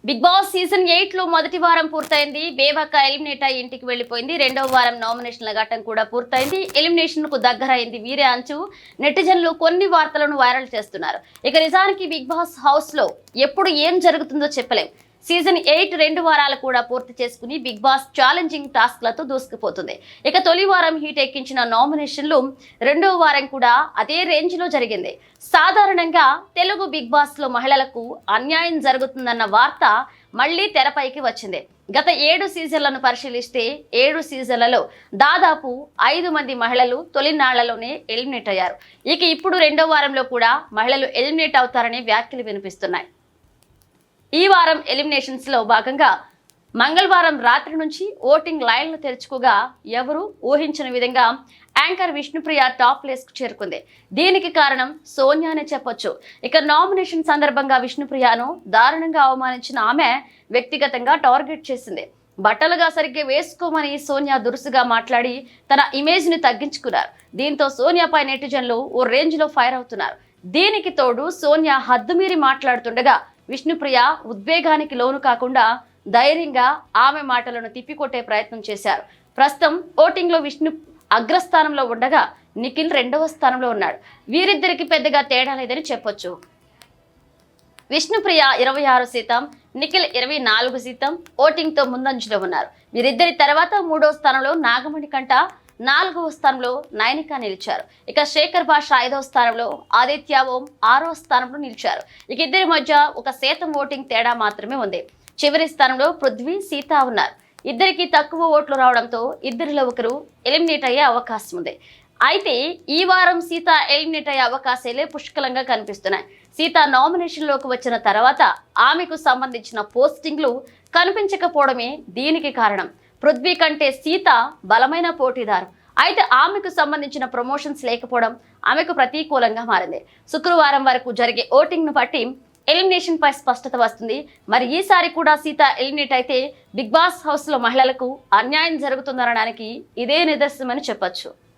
Big boss season 8 లో మొదటి వారం పూర్తయింది. బేబక్క ఎలిమినేట్ అయ్యి ఇంటికి వెళ్లిపోయింది. రెండవ వారం నామినేషన్ల ఘట్టం కూడా పూర్తయింది. ఎలిమినేషన్ కు దగ్గరైంది వీరే అంచు. నెటిజన్లు కొన్ని వార్తలను వైరల్ చేస్తున్నారు. ఇక నిజానికి బిగ్ బాస్ హౌస్ లో ఎప్పుడు ఏం జరుగుతుందో చెప్పలేం. సీజన్ 8 2 వారాలు కూడా పూర్తి చేసుకుని బిగ్ బాస్ ఛాలెంజింగ్ టాస్క్లతో దూసుకుపోతుంది. ఇక తొలి వారం హీట్ ఎక్కించిన నామినేషన్లు రెండవ వారం కూడా అదే రేంజ్ లో జరిగింది. సాధారణంగా తెలుగు బిగ్ బాస్ లో మహిళలకు అన్యాయం జరుగుతుందన్న వార్త మళ్లీ తెరపైకి వచ్చింది. గత 7 సీజన్లను పరిశీలిస్తే 7 సీజన్లలో దాదాపు 5 మంది మహిళలు తొలి నాళ్లలోనే ఎలిమినేట్ అయ్యారు. ఇక ఇప్పుడు రెండో వారంలో కూడా మహిళలు ఎలిమినేట్ అవుతారనే వ్యాఖ్యలు వినిపిస్తున్నాయి. ఈ వారం ఎలిమినేషన్స్ లో భాగంగా మంగళవారం రాత్రి నుంచి ఓటింగ్ లైన్లు తెరుచుకోగా ఎవరు ఊహించిన విధంగా యాంకర్ విష్ణుప్రియ టాప్ ప్లేస్ కు చేరుకుంది. దీనికి కారణం సోనియా అనే చెప్పొచ్చు. ఇక నామినేషన్ సందర్భంగా విష్ణుప్రియను దారుణంగా అవమానించిన ఆమె వ్యక్తిగతంగా టార్గెట్ చేసింది. బట్టలుగా సరిగ్గా వేసుకోమని సోనియా దురుసుగా మాట్లాడి తన ఇమేజ్ ని తగ్గించుకున్నారు. దీంతో సోనియాపై నెటిజన్లు ఓ రేంజ్ లో ఫైర్ అవుతున్నారు. దీనికి తోడు సోనియా హద్దుమీరి మాట్లాడుతుండగా విష్ణుప్రియ ఉద్వేగానికి లోను కాకుండా ధైర్యంగా ఆమె మాటలను తిప్పికొట్టే ప్రయత్నం చేశారు. ప్రస్తుతం ఓటింగ్ లో విష్ణు అగ్రస్థానంలో ఉండగా నిఖిల్ రెండవ స్థానంలో ఉన్నాడు. వీరిద్దరికి పెద్దగా తేడా లేదని చెప్పొచ్చు. విష్ణుప్రియ 26 శాతం, నిఖిల్ 24 శాతం ఓటింగ్ తో ముందంజలో ఉన్నారు. వీరిద్దరి తర్వాత 3వ స్థానంలో నాగమణి కంట, 4వ స్థానంలో నైనిక నిలిచారు. ఇక శేఖర్ భాష 5వ స్థానంలో, ఆదిత్య ఓం 6వ స్థానంలో నిలిచారు. ఇక ఇద్దరి మధ్య 1% ఓటింగ్ తేడా మాత్రమే ఉంది. చివరి స్థానంలో పృథ్వీ, సీత ఉన్నారు. ఇద్దరికి తక్కువ ఓట్లు రావడంతో ఇద్దరిలో ఒకరు ఎలిమినేట్ అయ్యే అవకాశం ఉంది. అయితే ఈ వారం సీత ఎలిమినేట్ అయ్యే అవకాశాలే పుష్కలంగా కనిపిస్తున్నాయి. సీత నామినేషన్ లోకి వచ్చిన తర్వాత ఆమెకు సంబంధించిన పోస్టింగ్లు కనిపించకపోవడమే దీనికి కారణం. పృథ్వీ కంటే సీత బలమైన పోటీదారు. అయితే ఆమెకు సంబంధించిన ప్రమోషన్స్ లేకపోవడం ఆమెకు ప్రతికూలంగా మారింది. శుక్రవారం వరకు జరిగే ఓటింగ్ ను బట్టి ఎలిమినేషన్ పై స్పష్టత వస్తుంది. మరి ఈసారి కూడా సీత ఎలిమినేట్ అయితే బిగ్ బాస్ హౌస్ లో మహిళలకు అన్యాయం జరుగుతుందనడానికి ఇదే నిదర్శనమని చెప్పొచ్చు.